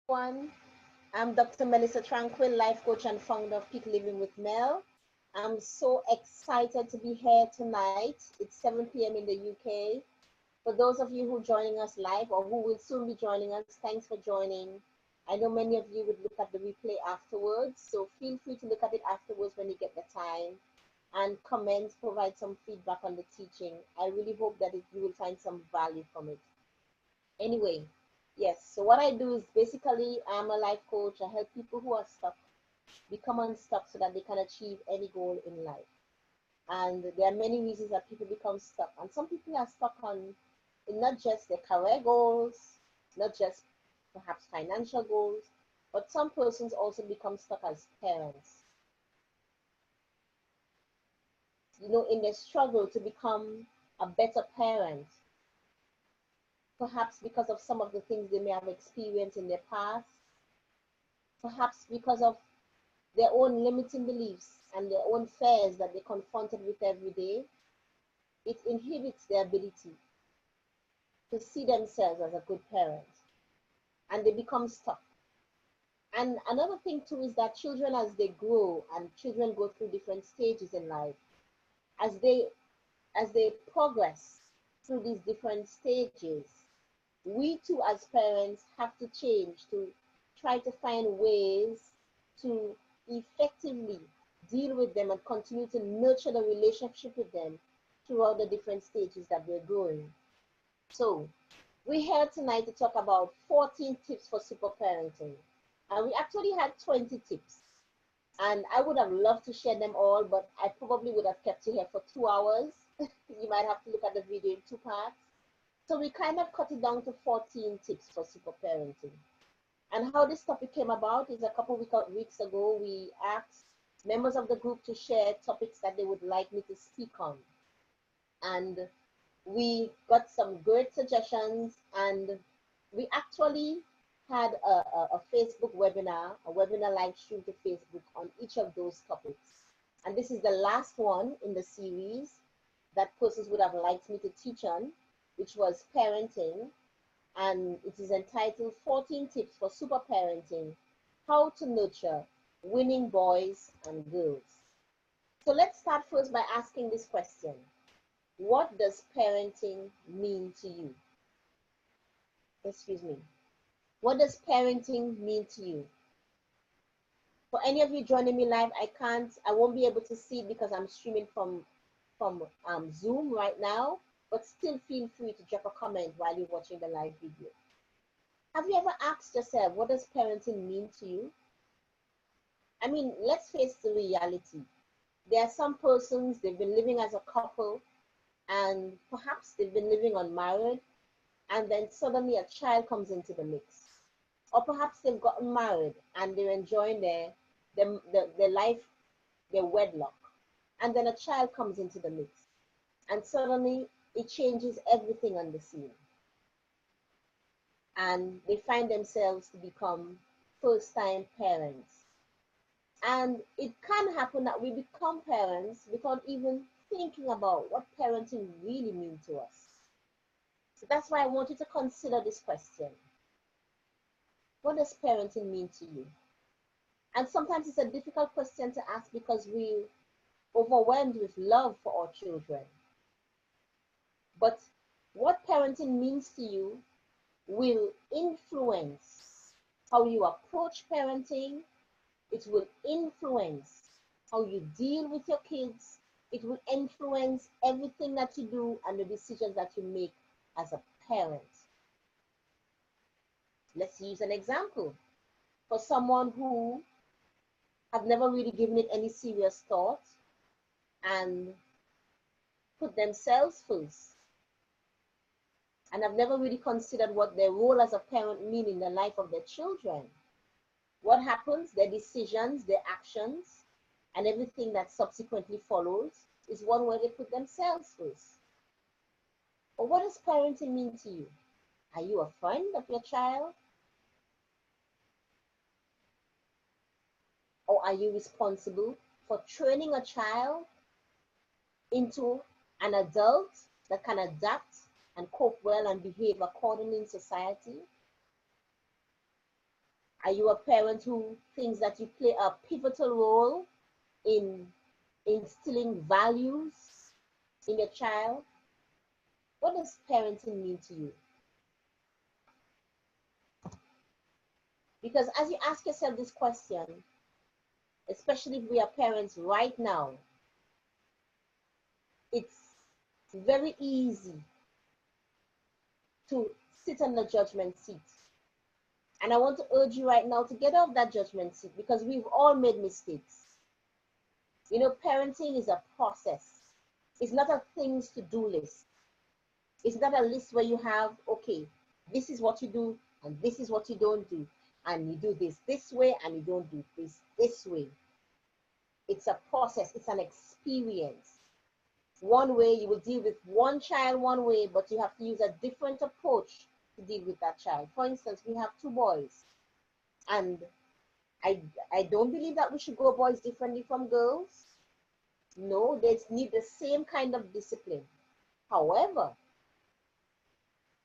Everyone. I'm Dr. Melissa Tranquille, life coach and founder of Peak Living with Mel. I'm so excited to be here tonight. It's 7 p.m. in the UK. For those of you who are joining us live or who will soon be joining us, thanks for joining. I know many of you would look at the replay afterwards, so feel free to look at it afterwards when you get the time and comment, provide some feedback on the teaching. I really hope that you will find some value from it. Anyway, yes, so what I do is basically I'm a life coach. I help people who are stuck become unstuck so that they can achieve any goal in life. And there are many reasons that people become stuck. And some people are stuck on in not just their career goals, not just perhaps financial goals, but some persons also become stuck as parents. In their struggle to become a better parent, perhaps because of some of the things they may have experienced in their past, perhaps because of their own limiting beliefs and their own fears that they're confronted with every day, it inhibits their ability to see themselves as a good parent, and they become stuck. And another thing too is that children, as they grow, and children go through different stages in life, as they progress through these different stages, we too as parents have to change to try to find ways to effectively deal with them and continue to nurture the relationship with them throughout the different stages that they're growing. So we're here tonight to talk about 14 tips for super parenting. And we actually had 20 tips. And I would have loved to share them all, but I probably would have kept you here for 2 hours. You might have to look at the video in 2 parts. So we kind of cut it down to 14 tips for super parenting. And how this topic came about is a couple weeks ago, we asked members of the group to share topics that they would like me to speak on. And we got some great suggestions, and we actually had a Facebook webinar, a webinar live stream to Facebook on each of those topics. And this is the last one in the series that persons would have liked me to teach on, which was parenting. And it is entitled 14 Tips for Super Parenting, How to Nurture Winning Boys and Girls. So let's start first by asking this question. What does parenting mean to you? Excuse me. What does parenting mean to you? For any of you joining me live, I won't be able to see it because I'm streaming from Zoom right now, but still feel free to drop a comment while you're watching the live video. Have you ever asked yourself, what does parenting mean to you? I mean, let's face the reality. There are some persons, they've been living as a couple, and perhaps they've been living unmarried, and then suddenly a child comes into the mix. Or perhaps they've gotten married and they're enjoying their life, their wedlock, and then a child comes into the mix, and suddenly it changes everything on the scene. And they find themselves to become first-time parents. And it can happen that we become parents without even thinking about what parenting really means to us. So that's why I want you to consider this question. What does parenting mean to you? And sometimes it's a difficult question to ask because we're overwhelmed with love for our children. But what parenting means to you will influence how you approach parenting. It will influence how you deal with your kids. It will influence everything that you do and the decisions that you make as a parent. Let's use an example. For someone who have never really given it any serious thought and put themselves first, and have never really considered what their role as a parent means in the life of their children. What happens, their decisions, their actions, and everything that subsequently follows is one where they put themselves first. But what does parenting mean to you? Are you a friend of your child? Or are you responsible for training a child into an adult that can adapt and cope well and behave accordingly in society? Are you a parent who thinks that you play a pivotal role in instilling values in your child? What does parenting mean to you? Because as you ask yourself this question, especially if we are parents right now, it's very easy to sit on the judgment seat. And I want to urge you right now to get off that judgment seat, because we've all made mistakes. You know, parenting is a process. It's not a things to do list. It's not a list where you have, okay, this is what you do and this is what you don't do. And you do this way and you don't do this way. It's a process. It's an experience. One way you will deal with one child one way, but you have to use a different approach to deal with that child. For instance, we have two boys, and I don't believe that we should grow boys differently from girls. No, they need the same kind of discipline. However,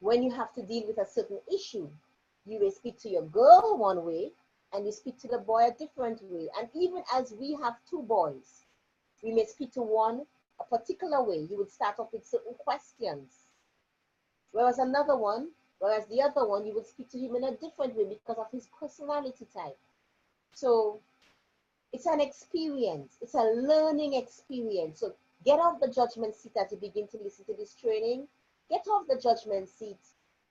when you have to deal with a certain issue, you may speak to your girl one way and you speak to the boy a different way. And even as we have two boys, we may speak to one a particular way. You would start off with certain questions. Whereas the other one, you would speak to him in a different way because of his personality type. So it's an experience. It's a learning experience. So get off the judgment seat as you begin to listen to this training. Get off the judgment seat.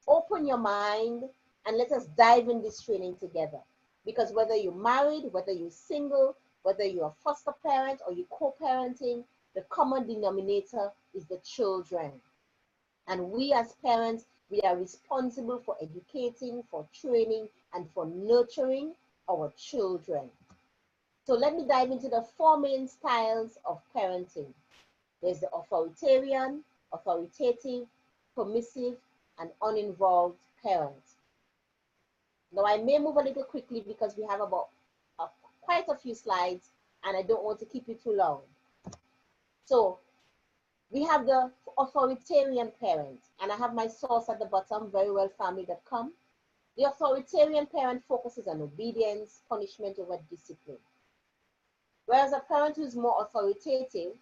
Open your mind and let us dive in this training together. Because whether you're married, whether you're single, whether you're a foster parent or you're co-parenting, the common denominator is the children. And we as parents, we are responsible for educating, for training, and for nurturing our children. So let me dive into the four main styles of parenting. There's the authoritarian, authoritative, permissive, and uninvolved parent. Now I may move a little quickly because we have about quite a few slides and I don't want to keep you too long. So we have the authoritarian parent, and I have my source at the bottom, verywellfamily.com. The authoritarian parent focuses on obedience, punishment over discipline. Whereas a parent who is more authoritative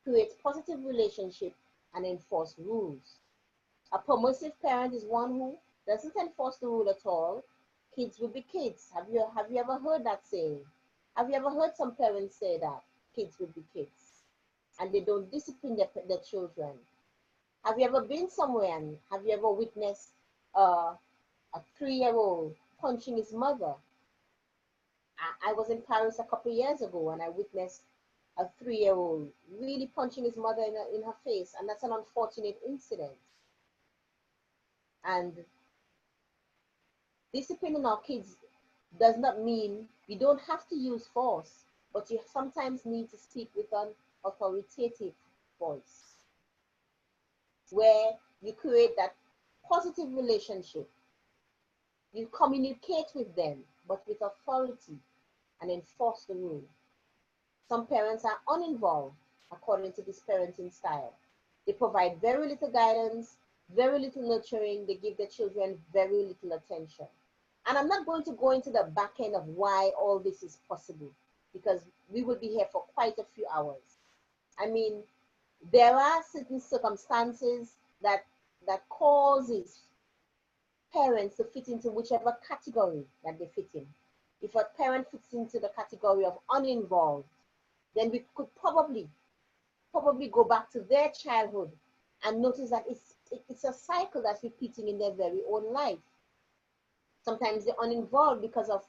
creates positive relationships and enforce rules. A permissive parent is one who doesn't enforce the rule at all. Kids will be kids. Have you ever heard that saying? Have you ever heard some parents say that? Kids will be kids. And they don't discipline their children. Have you ever been somewhere and have you ever witnessed a 3-year-old punching his mother? I was in Paris a couple of years ago and I witnessed a 3-year-old really punching his mother in her face, and that's an unfortunate incident. And disciplining our kids does not mean you don't have to use force, but you sometimes need to speak with an authoritative voice where you create that positive relationship. You communicate with them, but with authority, and enforce the rule. Some parents are uninvolved according to this parenting style. They provide very little guidance, very little nurturing. They give their children very little attention. And I'm not going to go into the back end of why all this is possible, because we will be here for quite a few hours. I mean, there are certain circumstances that causes parents to fit into whichever category that they fit in. If a parent fits into the category of uninvolved, then we could probably go back to their childhood and notice that it's a cycle that's repeating in their very own life. Sometimes they're uninvolved because of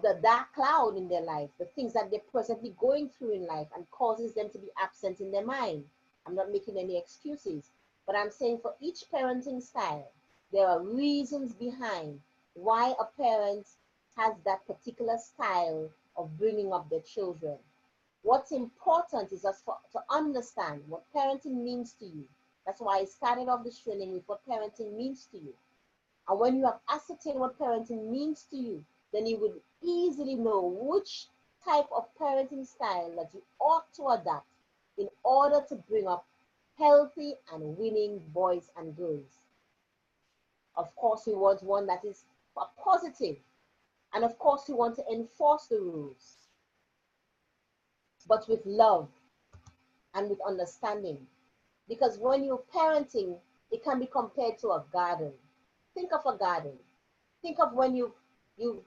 the dark cloud in their life, the things that they're presently going through in life, and causes them to be absent in their mind. I'm not making any excuses, but I'm saying for each parenting style, there are reasons behind why a parent has that particular style of bringing up their children. What's important is to understand what parenting means to you. That's why I started off this training with what parenting means to you. And when you have ascertained what parenting means to you, then you would easily know which type of parenting style that you ought to adapt in order to bring up healthy and winning boys and girls. Of course, we want one that is positive. And of course, we want to enforce the rules, but with love and with understanding. Because when you're parenting, it can be compared to a garden. Think of a garden. Think of when you've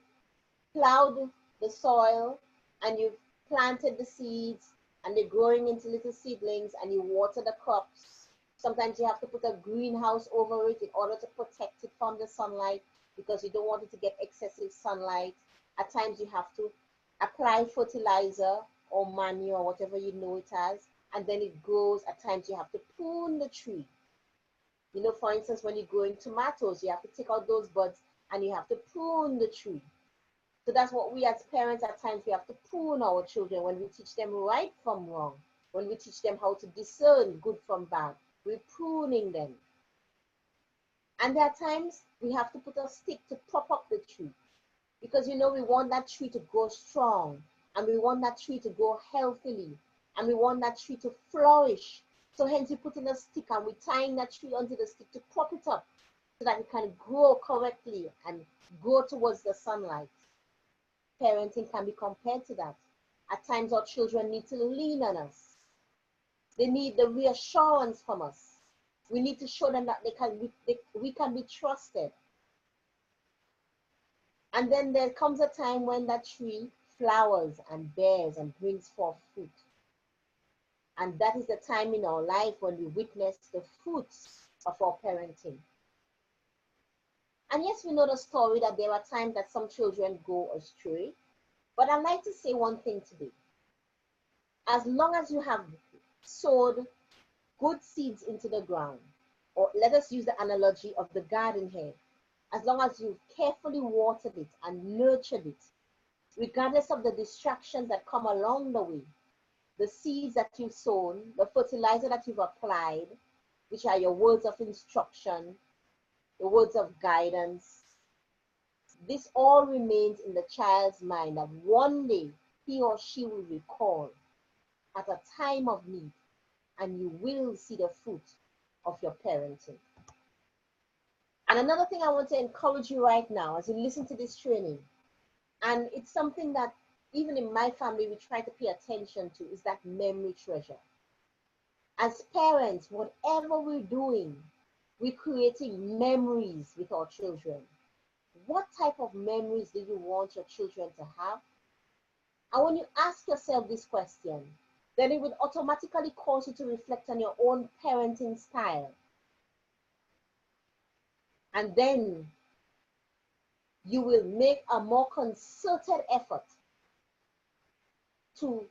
plowed the soil and you've planted the seeds and they're growing into little seedlings and you water the crops. Sometimes you have to put a greenhouse over it in order to protect it from the sunlight because you don't want it to get excessive sunlight. At times you have to apply fertilizer or manure, whatever you know it as, and then it grows. At times you have to prune the tree. You know, for instance, when you're growing tomatoes, you have to take out those buds and you have to prune the tree. So that's what we as parents, at times, we have to prune our children when we teach them right from wrong, when we teach them how to discern good from bad. We're pruning them. And there are times we have to put a stick to prop up the tree because, you know, we want that tree to grow strong and we want that tree to grow healthily and we want that tree to flourish. So hence we put in a stick and we're tying that tree onto the stick to prop it up so that it can grow correctly and grow towards the sunlight. Parenting can be compared to that. At times our children need to lean on us. They need the reassurance from us. We need to show them that we can be trusted. And then there comes a time when that tree flowers and bears and brings forth fruit. And that is the time in our life when we witness the fruits of our parenting. And yes, we know the story that there are times that some children go astray. But I'd like to say one thing today. As long as you have sowed good seeds into the ground, or let us use the analogy of the garden here, as long as you've carefully watered it and nurtured it, regardless of the distractions that come along the way, the seeds that you've sown, the fertilizer that you've applied, which are your words of instruction, the words of guidance, this all remains in the child's mind that one day he or she will recall at a time of need, and you will see the fruit of your parenting. And another thing I want to encourage you right now as you listen to this training, and it's something that even in my family we try to pay attention to, is that memory treasure. As parents, whatever we're doing, we're creating memories with our children. What type of memories do you want your children to have? And when you ask yourself this question, then it would automatically cause you to reflect on your own parenting style. And then you will make a more concerted effort to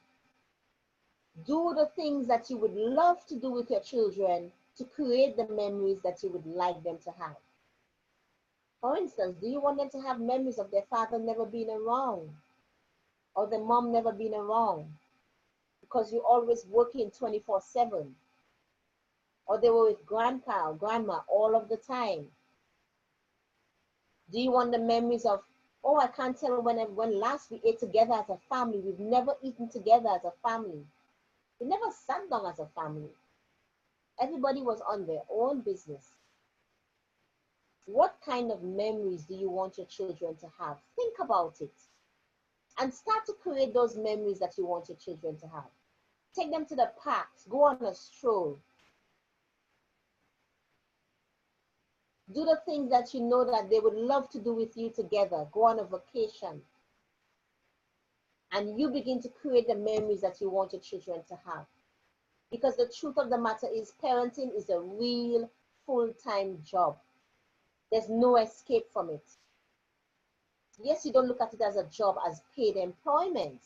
do the things that you would love to do with your children to create the memories that you would like them to have. For instance, do you want them to have memories of their father never being around or their mom never being around because you're always working 24/7, or they were with grandpa or grandma all of the time? Do you want the memories of, oh, I can't tell when last we ate together as a family. We've never eaten together as a family. We never sat down as a family. Everybody was on their own business. What kind of memories do you want your children to have? Think about it and start to create those memories that you want your children to have. Take them to the parks, go on a stroll. Do the things that you know that they would love to do with you together. Go on a vacation. And you begin to create the memories that you want your children to have. Because the truth of the matter is, parenting is a real full-time job. There's no escape from it. Yes, you don't look at it as a job, as paid employment.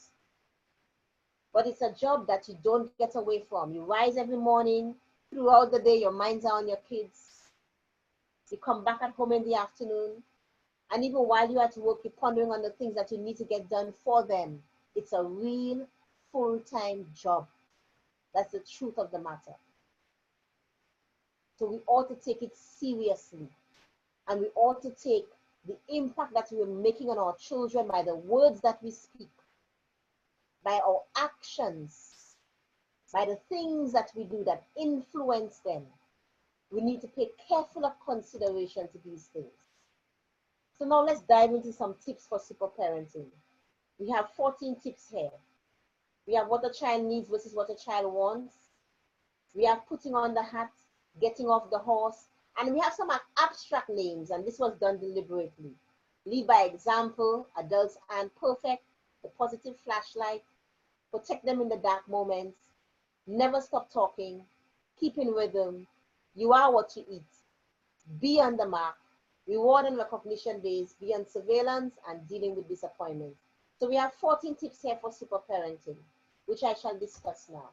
But it's a job that you don't get away from. You rise every morning, throughout the day, your minds are on your kids. You come back at home in the afternoon, and even while you're at work, you're pondering on the things that you need to get done for them. It's a real full-time job. That's the truth of the matter. So we ought to take it seriously, and we ought to take the impact that we're making on our children by the words that we speak, by our actions, by the things that we do that influence them. We need to pay careful consideration to these things. So now let's dive into some tips for super parenting. We have 14 tips here. We have what a child needs versus what a child wants. We have putting on the hat, getting off the horse, and we have some abstract names, and this was done deliberately. Lead by example, adults aren't perfect, the positive flashlight, protect them in the dark moments, never stop talking, keep in rhythm, you are what you eat, be on the mark, reward and recognition days, be on surveillance, and dealing with disappointment. So we have 14 tips here for super parenting, which I shall discuss now.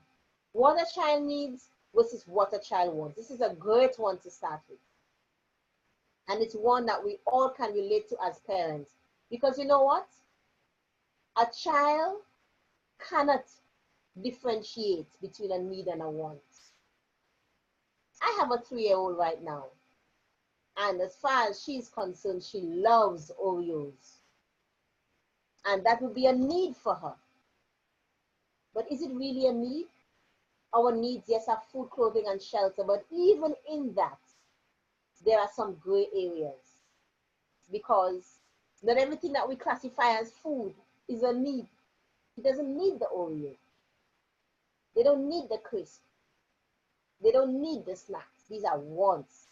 What a child needs versus what a child wants. This is a great one to start with. And it's one that we all can relate to as parents. Because you know what? A child cannot differentiate between a need and a want. I have a 3-year-old right now. And as far as she's concerned, she loves Oreos. And that would be a need for her. But is it really a need? Our needs, yes, are food, clothing, and shelter. But even in that, there are some gray areas. Because not everything that we classify as food is a need. He doesn't need the Oreo. They don't need the crisp. They don't need the snacks. These are wants.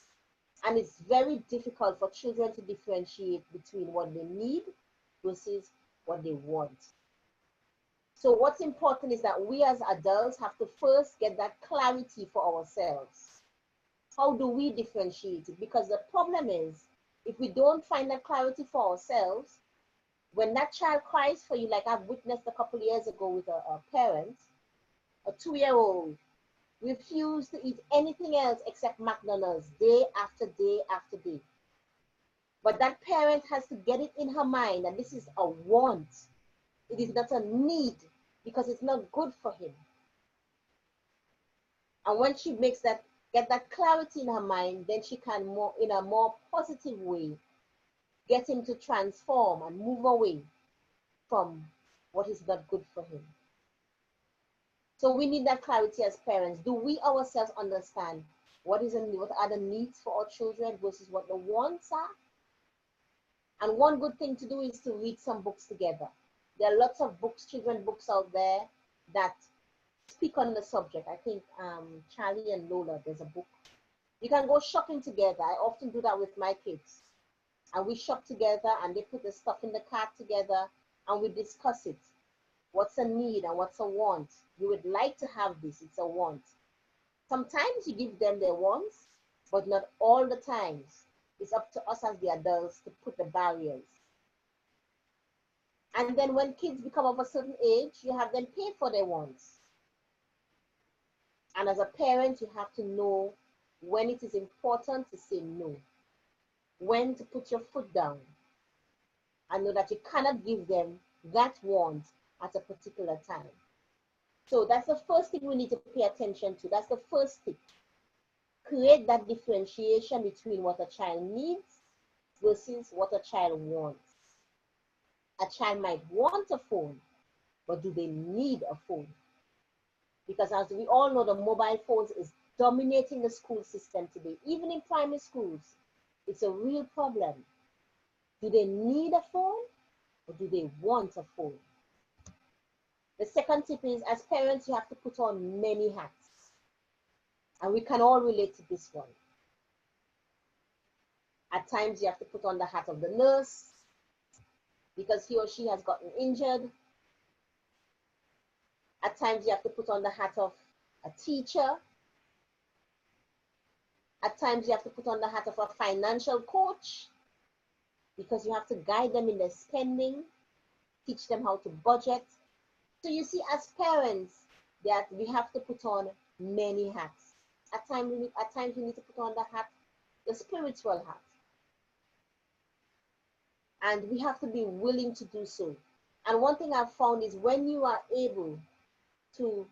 And it's very difficult for children to differentiate between what they need versus what they want. So what's important is that we as adults have to first get that clarity for ourselves. How do we differentiate it? Because the problem is, if we don't find that clarity for ourselves, when that child cries for you, like I've witnessed a couple of years ago with a parent, a 2-year-old, refused to eat anything else except McDonald's day after day after day. But that parent has to get it in her mind that this is a want. It is not a need because it's not good for him. And when she get that clarity in her mind, then she can in a more positive way get him to transform and move away from what is not good for him. So we need that clarity as parents. Do we ourselves understand what are the needs for our children versus what the wants are? And one good thing to do is to read some books together. There are lots of books, children books out there that speak on the subject. I think Charlie and Lola, there's a book. You can go shopping together. I often do that with my kids. And we shop together and they put the stuff in the cart together and we discuss it. What's a need and what's a want? You would like to have this, it's a want. Sometimes you give them their wants, but not all the times. It's up to us as the adults to put the barriers. And then when kids become of a certain age, you have them pay for their wants. And as a parent, you have to know when it is important to say no, when to put your foot down, and know that you cannot give them that want at a particular time. So that's the first thing we need to pay attention to. That's the first tip. Create that differentiation between what a child needs versus what a child wants. A child might want a phone, but do they need a phone? Because as we all know, the mobile phones is dominating the school system today. Even in primary schools, it's a real problem. Do they need a phone or do they want a phone? The second tip is, as parents, you have to put on many hats. And we can all relate to this one. At times, you have to put on the hat of the nurse because he or she has gotten injured. At times, you have to put on the hat of a teacher. At times, you have to put on the hat of a financial coach because you have to guide them in their spending, teach them how to budget. So you see, as parents, that we have to put on many hats. At times, we need to put on the spiritual hat. And we have to be willing to do so. And one thing I've found is when you are able to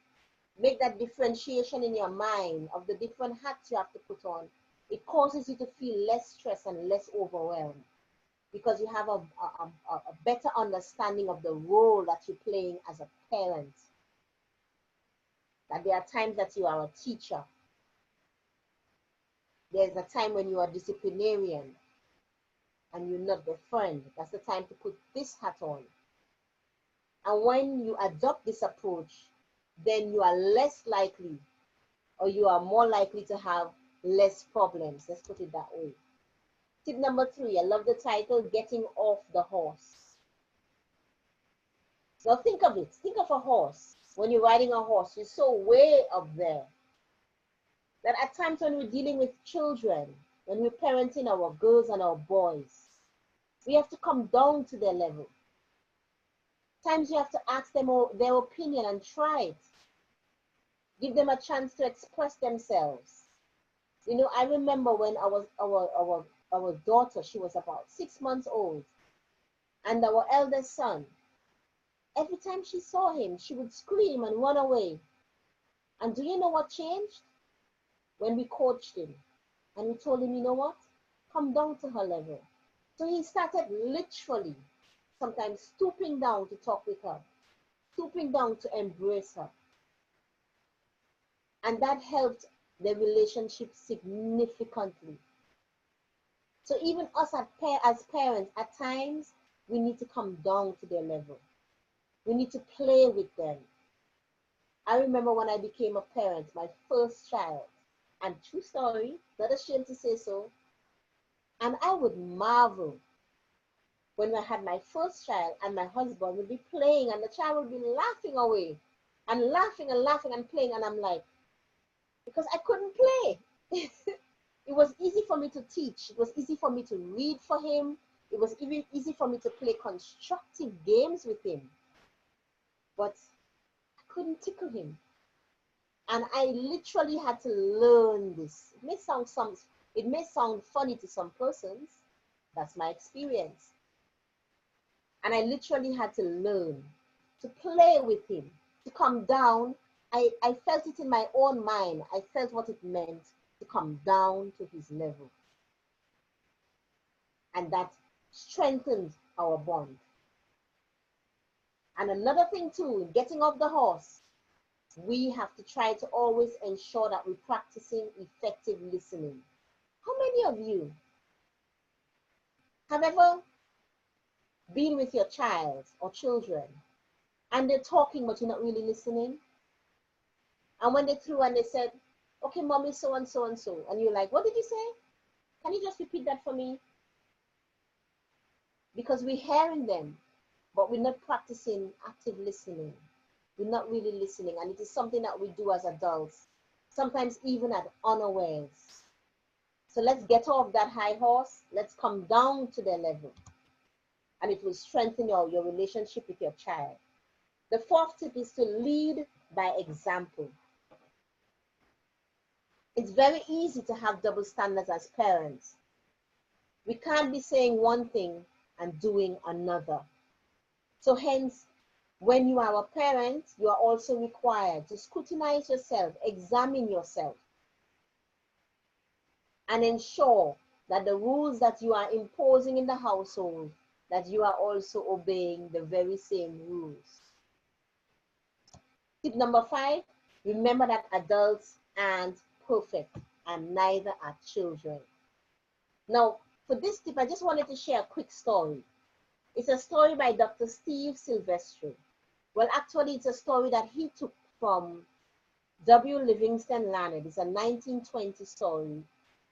make that differentiation in your mind of the different hats you have to put on, it causes you to feel less stressed and less overwhelmed because you have a better understanding of the role that you're playing as a parent. That there are times that you are a teacher. There's a time when you are a disciplinarian. and you're not their friend. That's the time to put this hat on. And when you adopt this approach, then you are less likely, or you are more likely to have less problems. Let's put it that way. Tip number 3, I love the title, Getting Off the Horse. Now think of it. Think of a horse. When you're riding a horse, you're so way up there that at times when we're dealing with children, when we're parenting our girls and our boys, we have to come down to their level. Times you have to ask them their opinion and try it. Give them a chance to express themselves. You know, I remember when our daughter, she was about 6 months old, and our eldest son, every time she saw him, she would scream and run away. And do you know what changed? When we coached him and we told him, you know what? Come down to her level. So he started literally sometimes stooping down to talk with her, stooping down to embrace her. And that helped the relationship significantly. So even us as parents, at times, we need to come down to their level. We need to play with them. I remember when I became a parent, my first child, and true story, not ashamed to say so, and I would marvel when I had my first child and my husband would be playing and the child would be laughing away and laughing and laughing and playing, and I'm like, because I couldn't play. It was easy for me to teach. It was easy for me to read for him. It was even easy for me to play constructive games with him. But I couldn't tickle him. And I literally had to learn this. It may sound funny to some persons. That's my experience. And I literally had to learn to play with him, to come down. I felt it in my own mind. I felt what it meant to come down to his level. And that strengthened our bond. And another thing too, getting off the horse, we have to try to always ensure that we're practicing effective listening. How many of you have ever been with your child or children and they're talking but you're not really listening? And when they're through and they said, okay, mommy, so and so and so, and you're like, what did you say? Can you just repeat that for me? Because we're hearing them, but we're not practicing active listening. We're not really listening, and it is something that we do as adults, sometimes even at unawares. So let's get off that high horse. Let's come down to their level, and it will strengthen your relationship with your child. The 4th tip is to lead by example. It's very easy to have double standards as parents. We can't be saying one thing and doing another. So hence, when you are a parent, you are also required to scrutinize yourself, examine yourself, and ensure that the rules that you are imposing in the household, that you are also obeying the very same rules. Tip number 5, remember that adults aren't perfect, and neither are children. Now, for this tip, I just wanted to share a quick story. It's a story by Dr. Steve Silvestri. Well, actually, it's a story that he took from W. Livingston Leonard. It's a 1920 story,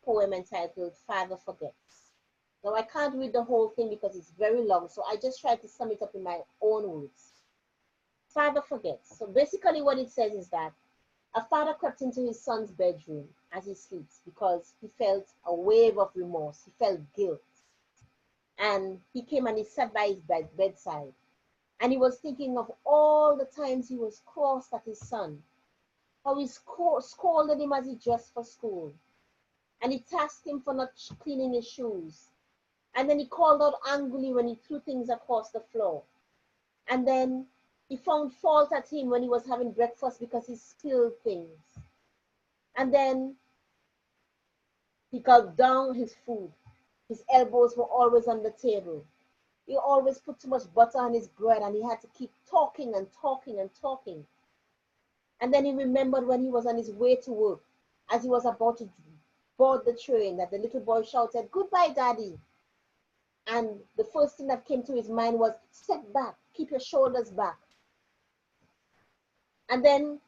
poem entitled Father Forgets. Now, I can't read the whole thing because it's very long, so I just tried to sum it up in my own words. Father Forgets. So basically what it says is that a father crept into his son's bedroom as he sleeps because he felt a wave of remorse. He felt guilt. And he came and he sat by his bedside. And he was thinking of all the times he was cross at his son. How he scolded him as he dressed for school. And he tasked him for not cleaning his shoes. And then he called out angrily when he threw things across the floor. And then he found fault at him when he was having breakfast because he spilled things. And then he gulped down his food. His elbows were always on the table. He always put too much butter on his bread and he had to keep talking and talking and talking. And then he remembered when he was on his way to work, as he was about to board the train, that the little boy shouted, "Goodbye, Daddy." And the first thing that came to his mind was, step back, keep your shoulders back. And then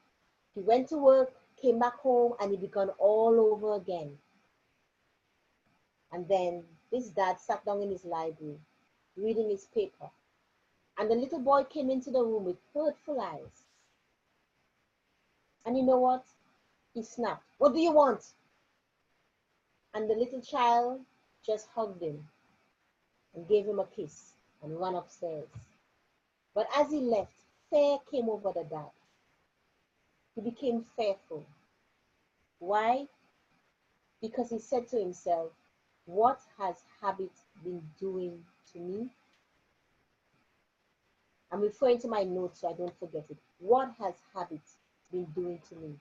he went to work, came back home, and he began all over again. And then this dad sat down in his library, reading his paper. And the little boy came into the room with hurtful eyes. And you know what? He snapped. What do you want? And the little child just hugged him and gave him a kiss and ran upstairs. But as he left, fear came over the dad. He became fearful. Why? Because he said to himself, what has habit been doing to me? I'm referring to my notes so I don't forget it. What has habit been doing to me?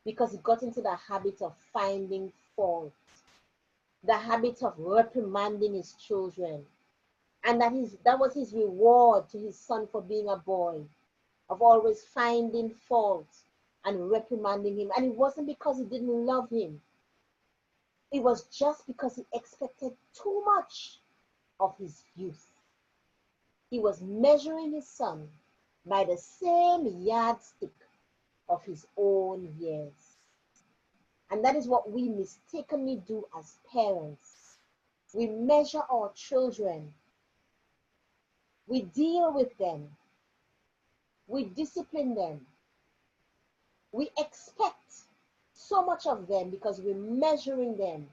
Because he got into the habit of finding fault, the habit of reprimanding his children. And that was his reward to his son for being a boy, of always finding fault and reprimanding him. And it wasn't because he didn't love him. It was just because he expected too much of his youth. He was measuring his son by the same yardstick of his own years. And that is what we mistakenly do as parents. We measure our children. We deal with them. We discipline them. We expect so much of them because we're measuring them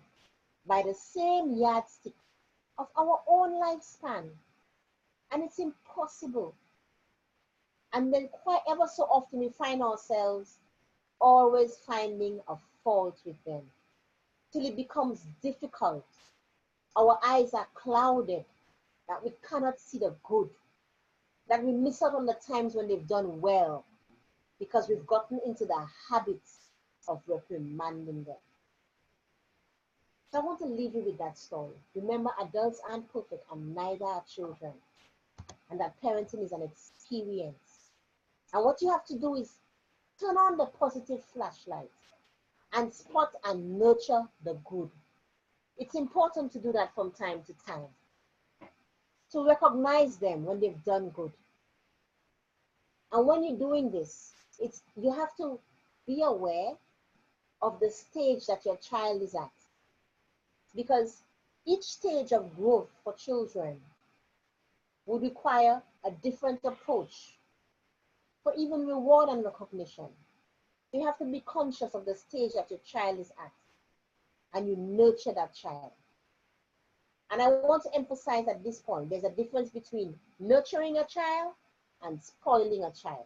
by the same yardstick of our own lifespan. And it's impossible. And then quite ever so often we find ourselves always finding a fault with them till it becomes difficult. Our eyes are clouded, that we cannot see the good, that we miss out on the times when they've done well because we've gotten into the habits of reprimanding them. So I want to leave you with that story. Remember, adults aren't perfect and neither are children. And that parenting is an experience. And what you have to do is turn on the positive flashlight and spot and nurture the good. It's important to do that from time to time. To recognize them when they've done good. And when you're doing this, you have to be aware of the stage that your child is at. Because each stage of growth for children would require a different approach for even reward and recognition. You have to be conscious of the stage that your child is at, and you nurture that child. And I want to emphasize at this point, there's a difference between nurturing a child and spoiling a child.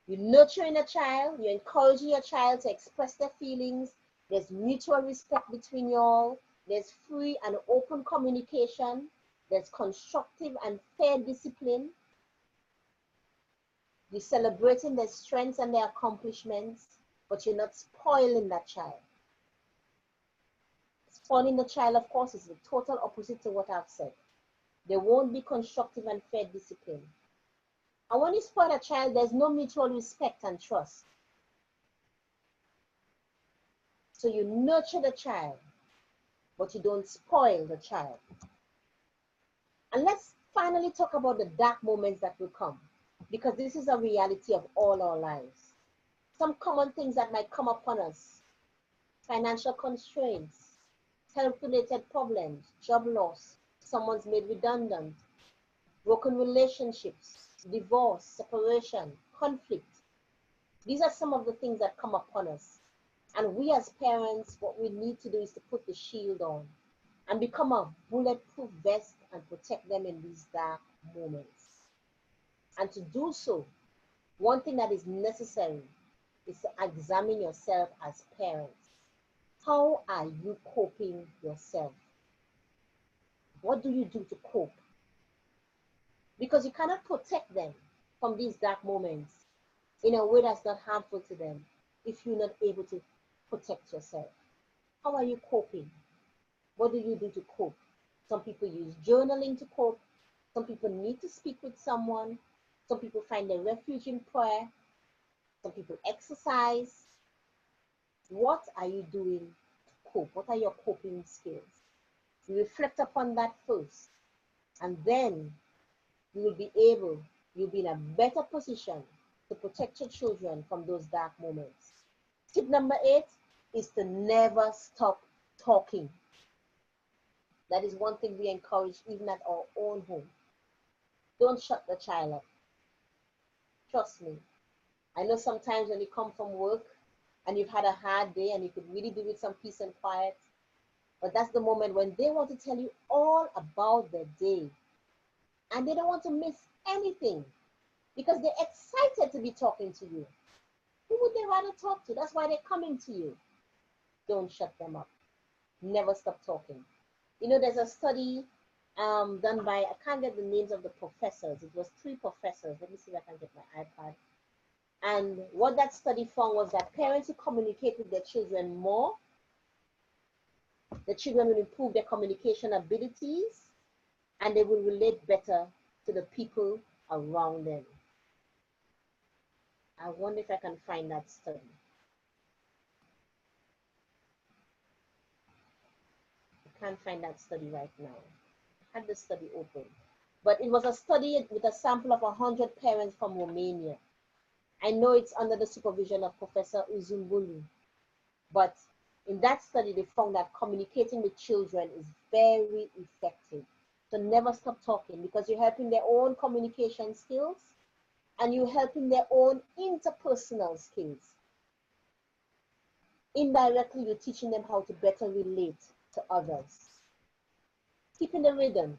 You're nurturing a child, you're encouraging your child to express their feelings, there's mutual respect between you all, there's free and open communication, there's constructive and fair discipline. You're celebrating their strengths and their accomplishments, but you're not spoiling that child. Spoiling the child, of course, is the total opposite to what I've said. There won't be constructive and fair discipline. And when you spoil a child, there's no mutual respect and trust. So you nurture the child, but you don't spoil the child. And let's finally talk about the dark moments that will come, because this is a reality of all our lives. Some common things that might come upon us: financial constraints, health-related problems, job loss, someone's made redundant, broken relationships, divorce, separation, conflict. These are some of the things that come upon us. And we as parents, what we need to do is to put the shield on and become a bulletproof vest and protect them in these dark moments. And to do so, one thing that is necessary is to examine yourself as parents. How are you coping yourself? What do you do to cope? Because you cannot protect them from these dark moments in a way that's not harmful to them if you're not able to protect yourself. How are you coping? What do you do to cope? Some people use journaling to cope. Some people need to speak with someone. Some people find their refuge in prayer. Some people exercise. What are you doing to cope? What are your coping skills? You reflect upon that first, and then you will be able, you'll be in a better position to protect your children from those dark moments. Tip number 8 is to never stop talking. That is one thing we encourage even at our own home. Don't shut the child up. Trust me. I know sometimes when you come from work and you've had a hard day and you could really do with some peace and quiet, but that's the moment when they want to tell you all about their day and they don't want to miss anything because they're excited to be talking to you. Who would they rather talk to? That's why they're coming to you. Don't shut them up. Never stop talking. You know, there's a study done by, I can't get the names of the professors. It was 3 professors. Let me see if I can get my iPad. And what that study found was that parents who communicate with their children more, the children will improve their communication abilities and they will relate better to the people around them. I wonder if I can find that study. I can't find that study right now. I had the study open. But it was a study with a sample of 100 parents from Romania. I know it's under the supervision of Professor Uzumbulu. But in that study, they found that communicating with children is very effective. So never stop talking because you're helping their own communication skills and you're helping their own interpersonal skills. Indirectly, you're teaching them how to better relate to others. Keeping the rhythm,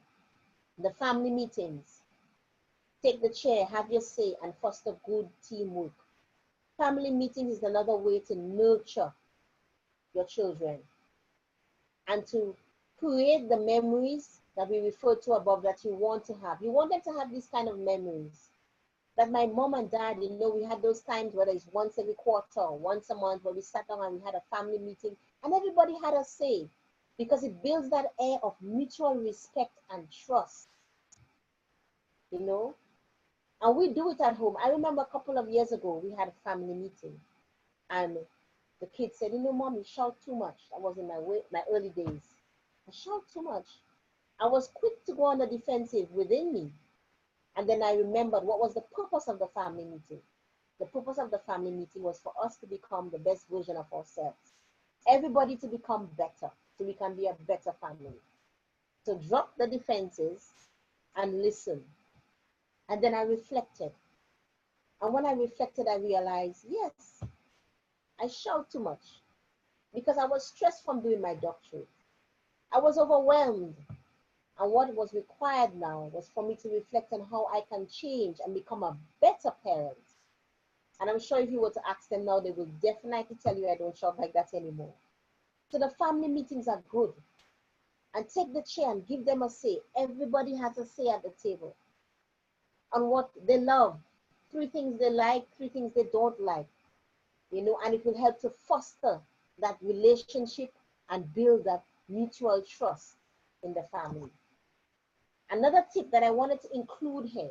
the family meetings, take the chair, have your say, and foster good teamwork. Family meetings is another way to nurture your children and to create the memories that we referred to above that you want to have. You want them to have these kind of memories. That my mom and dad, you know, we had those times, whether it's once every quarter or once a month, where we sat down and we had a family meeting and everybody had a say because it builds that air of mutual respect and trust, you know. And we do it at home. I remember a couple of years ago, we had a family meeting and the kids said, you know, Mom, you shout too much. That was in my early days. I shout too much. I was quick to go on the defensive within me. And then I remembered what was the purpose of the family meeting. The purpose of the family meeting was for us to become the best version of ourselves. Everybody to become better, so we can be a better family. So drop the defenses and listen. And then I reflected. And when I reflected, I realized, yes, I shout too much because I was stressed from doing my doctorate. I was overwhelmed. And what was required now was for me to reflect on how I can change and become a better parent. And I'm sure if you were to ask them now, they will definitely tell you I don't shout like that anymore. So the family meetings are good. And take the chair and give them a say. Everybody has a say at the table on what they love. 3 things they like, 3 things they don't like. You know, and it will help to foster that relationship and build that mutual trust in the family. Another tip that I wanted to include here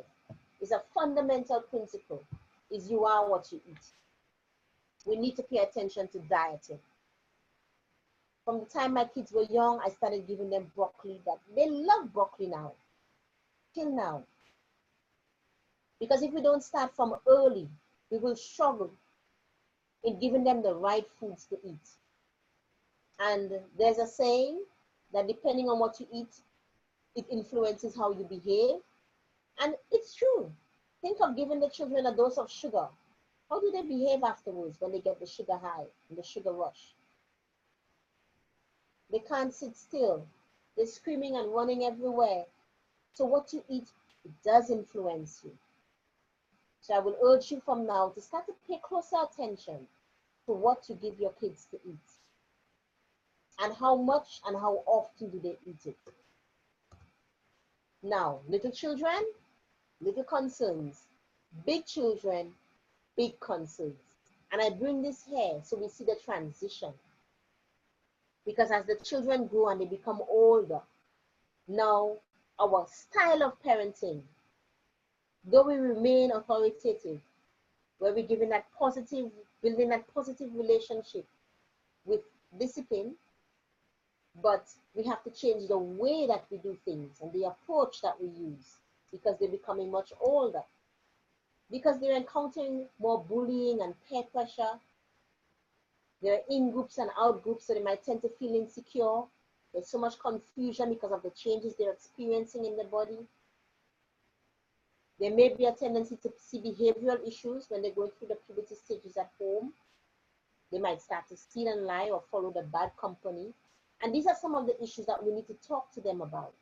is a fundamental principle, is you are what you eat. We need to pay attention to dieting. From the time my kids were young, I started giving them broccoli. That they love broccoli now, till now. Because if we don't start from early, we will struggle in giving them the right foods to eat. And there's a saying that depending on what you eat, it influences how you behave. And it's true. Think of giving the children a dose of sugar. How do they behave afterwards when they get the sugar high and the sugar rush? They can't sit still. They're screaming and running everywhere. So what you eat, it does influence you. So I will urge you from now to start to pay closer attention to what you give your kids to eat. And how much and how often do they eat it? Now, little children, little concerns. Big children, big concerns. And I bring this here so we see the transition. Because as the children grow and they become older, now our style of parenting, though we remain authoritative, where we're giving that positive, building that positive relationship with discipline, But we have to change the way that we do things and the approach that we use, because they're becoming much older, because they're encountering more bullying and peer pressure. They're in groups and out groups, so they might tend to feel insecure. There's so much confusion because of the changes they're experiencing in their body. There may be a tendency to see behavioral issues when they're going through the puberty stages at home. They might start to steal and lie or follow the bad company. And these are some of the issues that we need to talk to them about.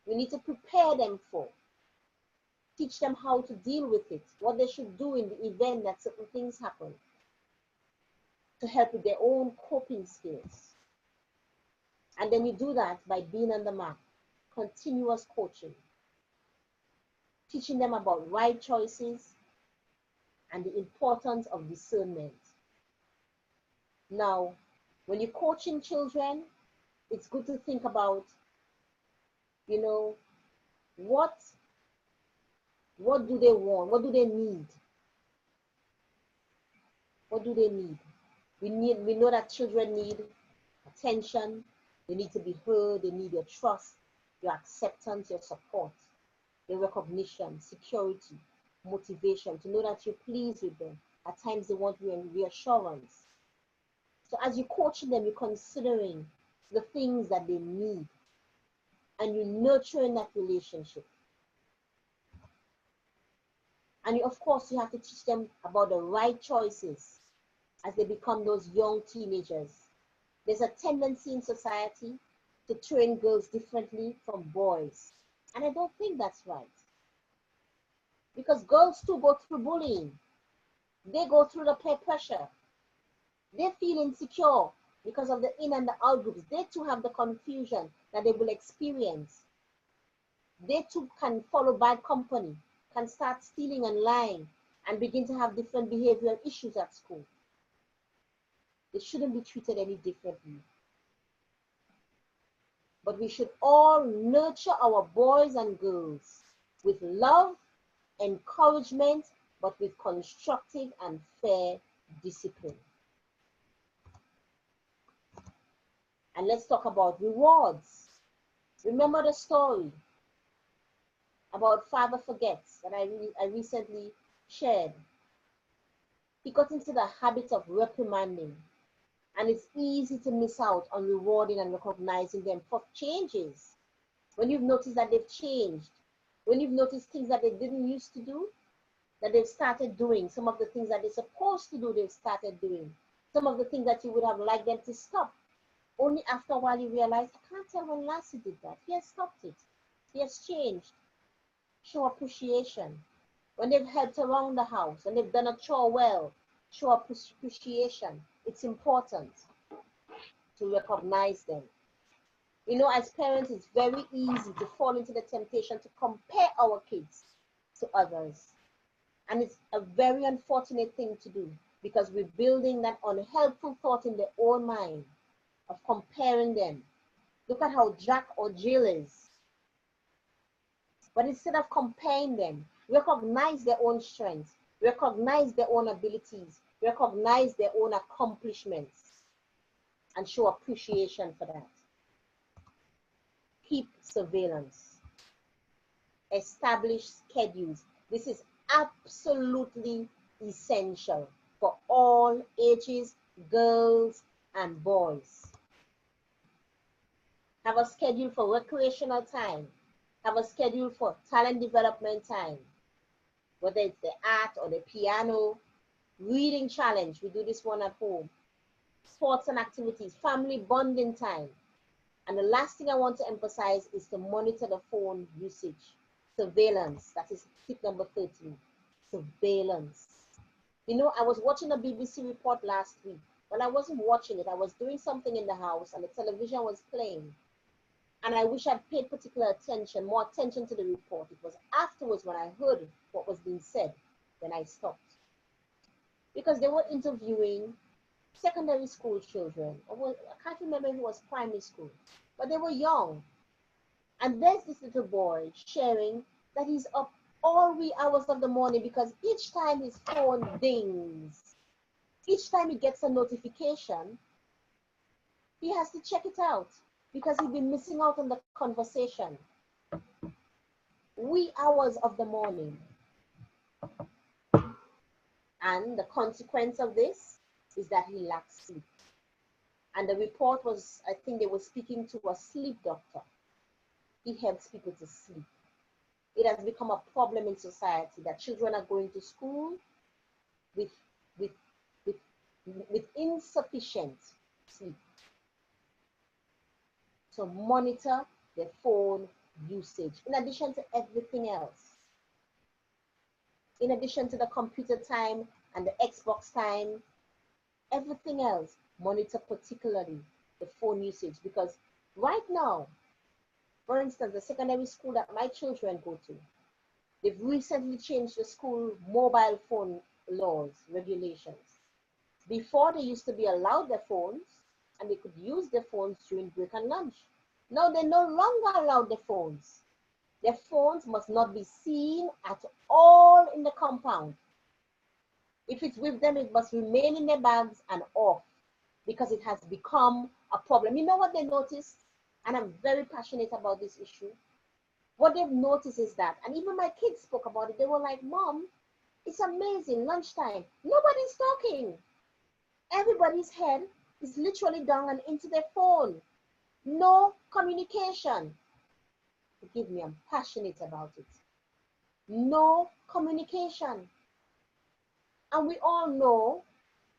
We need to prepare them for, teach them how to deal with it, what they should do in the event that certain things happen, to help with their own coping skills. And then you do that by being on the map, continuous coaching, teaching them about right choices and the importance of discernment. Now, when you're coaching children, it's good to think about, what do they want? What do they need? What do they need? We know that children need attention. They need to be heard. They need your trust, your acceptance, your support, your recognition, security, motivation, to know that you're pleased with them. At times they want reassurance. So as you're coaching them, you're considering the things that they need, and you're nurturing that relationship. And of course, you have to teach them about the right choices as they become those young teenagers. There's a tendency in society to train girls differently from boys. And I don't think that's right. Because girls too go through bullying. They go through the peer pressure. They feel insecure because of the in and the out groups. They too have the confusion that they will experience. They too can follow bad company, can start stealing and lying, and begin to have different behavioral issues at school. They shouldn't be treated any differently. But we should all nurture our boys and girls with love, encouragement, but with constructive and fair discipline. And let's talk about rewards. Remember the story about Father Forgets that I recently shared. He got into the habit of reprimanding, and it's easy to miss out on rewarding and recognizing them for changes. When you've noticed that they've changed, when you've noticed things that they didn't used to do, that they've started doing, some of the things that they're supposed to do, they've started doing, some of the things that you would have liked them to stop. Only after a while you realize, I can't tell when last he did that. He has stopped it. He has changed. Show appreciation. When they've helped around the house, when they've done a chore well, show appreciation. It's important to recognize them. As parents, it's very easy to fall into the temptation to compare our kids to others. And it's a very unfortunate thing to do, because we're building that unhelpful thought in their own mind of comparing them. Look at how Jack or Jill is. But instead of comparing them, recognize their own strengths, recognize their own abilities, recognize their own accomplishments, and show appreciation for that. Keep surveillance. Establish schedules. This is absolutely essential for all ages, girls and boys. Have a schedule for recreational time. Have a schedule for talent development time. Whether it's the art or the piano, reading challenge, we do this one at home. Sports and activities, family bonding time. And the last thing I want to emphasize is to monitor the phone usage. Surveillance, that is tip number 13. Surveillance. I was watching a BBC report last week. When I wasn't watching it, I was doing something in the house and the television was playing. And I wish I'd paid particular attention, more attention to the report. It was afterwards when I heard what was being said, then I stopped. Because they were interviewing secondary school children. I can't remember if it was primary school, but they were young. And there's this little boy sharing that he's up all wee hours of the morning because each time his phone dings, each time he gets a notification, he has to check it out. because he'd be missing out on the conversation. Wee hours of the morning. And the consequence of this is that he lacks sleep. And the report was, I think they were speaking to a sleep doctor. He helps people to sleep. It has become a problem in society that children are going to school with, with, with, with insufficient sleep. So monitor their phone usage in addition to everything else. In addition to the computer time and the Xbox time, everything else, monitor particularly the phone usage, because right now, for instance, the secondary school that my children go to, they've recently changed the school mobile phone laws, regulations. Before, they used to be allowed their phones and they could use their phones during break and lunch. Now they no longer allow their phones. Their phones must not be seen at all in the compound. If it's with them, it must remain in their bags and off, because it has become a problem. You know what they noticed? And I'm very passionate about this issue. What they've noticed is that, and even my kids spoke about it, they were like, Mom, it's amazing, lunchtime, nobody's talking. Everybody's head is literally down and into their phone. No communication. Forgive me, I'm passionate about it. No communication. And we all know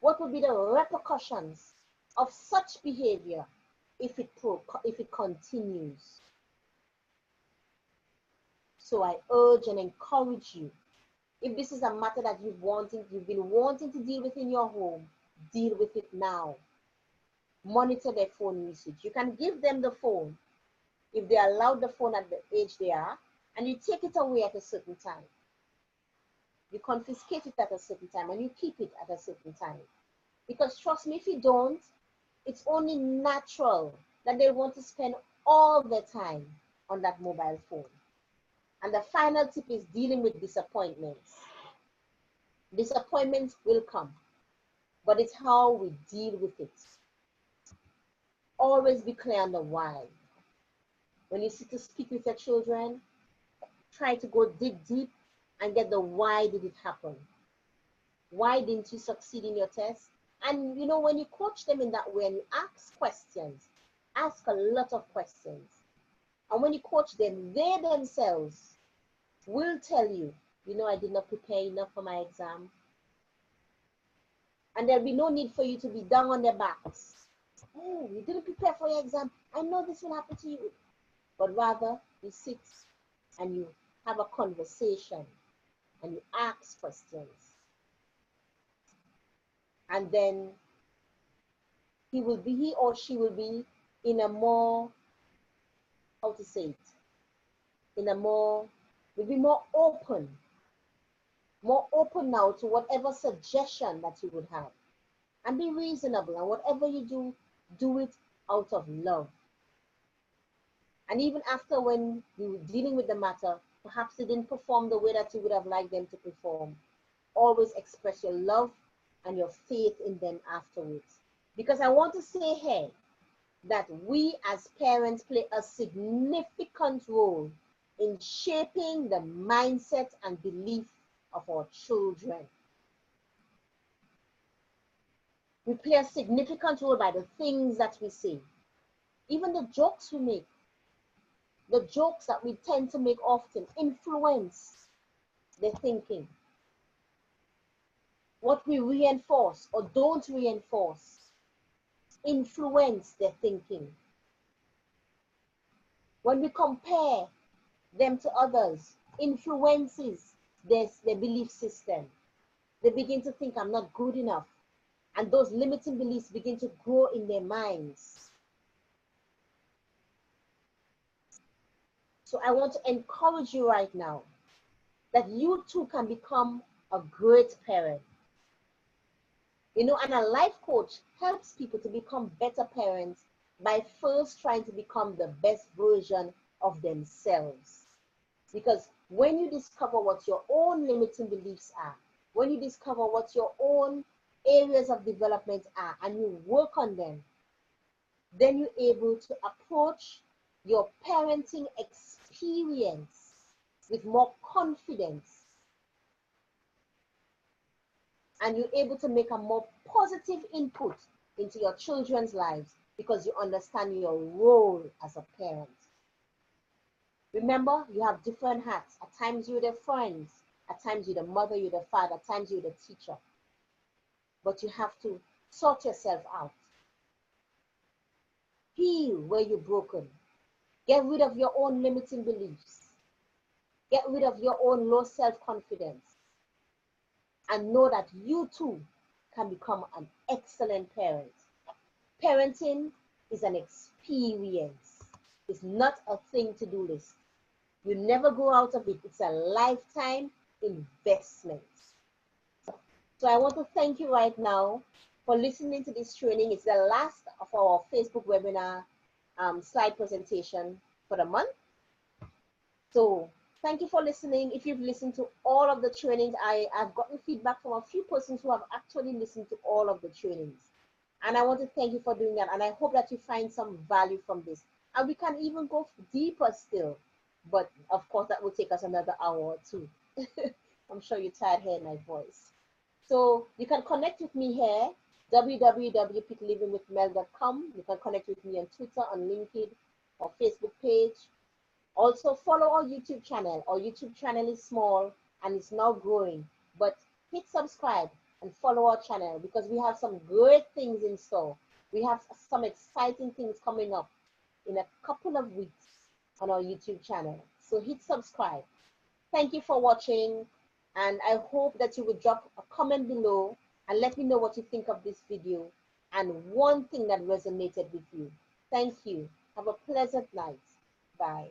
what would be the repercussions of such behavior if it continues. So I urge and encourage you, if this is a matter that you've been wanting to deal with in your home, deal with it now. Monitor their phone usage. You can give them the phone if they are allowed the phone at the age they are, and you take it away at a certain time. You confiscate it at a certain time and you keep it at a certain time. Because trust me, if you don't, it's only natural that they want to spend all their time on that mobile phone. And the final tip is dealing with disappointments. Disappointments will come, but it's how we deal with it. Always be clear on the why. When you sit to speak with your children, try to go dig deep and get the why did it happen? Why didn't you succeed in your test? And you know, when you coach them in that way and you ask questions, ask a lot of questions. And when you coach them, they themselves will tell you, you know, I did not prepare enough for my exam. And there'll be no need for you to be down on their backs. Oh, you didn't prepare for your exam. I know this will happen to you. But rather, you sit and you have a conversation and you ask questions. And then he or she will be in a more, how to say it, will be more open now to whatever suggestion that you would have. And be reasonable, and whatever you do, do it out of love. And even after, when you were dealing with the matter, perhaps they didn't perform the way that you would have liked them to perform, always express your love and your faith in them afterwards. Because I want to say here that we as parents play a significant role in shaping the mindset and belief of our children. We play a significant role by the things that we say, even the jokes we make. The jokes that we tend to make often influence their thinking. What we reinforce or don't reinforce influence their thinking. When we compare them to others, influences their belief system. They begin to think, I'm not good enough. And those limiting beliefs begin to grow in their minds. So I want to encourage you right now that you too can become a great parent. You know, and a life coach helps people to become better parents by first trying to become the best version of themselves. Because when you discover what your own limiting beliefs are, when you discover what your own areas of development are, and you work on them, then you're able to approach your parenting experience with more confidence, and you're able to make a more positive input into your children's lives because you understand your role as a parent. Remember, you have different hats. At times you're the friends, at times you're the mother, you're the father, at times you're the teacher. But you have to sort yourself out. Heal where you're broken. Get rid of your own limiting beliefs. Get rid of your own low self-confidence. And know that you too can become an excellent parent. Parenting is an experience. It's not a thing to do list. You never go out of it. It's a lifetime investment. So I want to thank you right now for listening to this training. It's the last of our Facebook webinar slide presentation for the month. So thank you for listening. If you've listened to all of the trainings, I've gotten feedback from a few persons who have actually listened to all of the trainings. And I want to thank you for doing that. And I hope that you find some value from this. And we can even go deeper still. But of course, that will take us another hour or two. I'm sure you're tired hearing my voice. So you can connect with me here, www.peaklivingwithmel.com. You can connect with me on Twitter, on LinkedIn, or Facebook page. Also, follow our YouTube channel. Our YouTube channel is small and it's now growing. But hit subscribe and follow our channel because we have some great things in store. We have some exciting things coming up in a couple of weeks on our YouTube channel. So hit subscribe. Thank you for watching, and I hope that you will drop a comment below and let me know what you think of this video and one thing that resonated with you. Thank you. Have a pleasant night. Bye.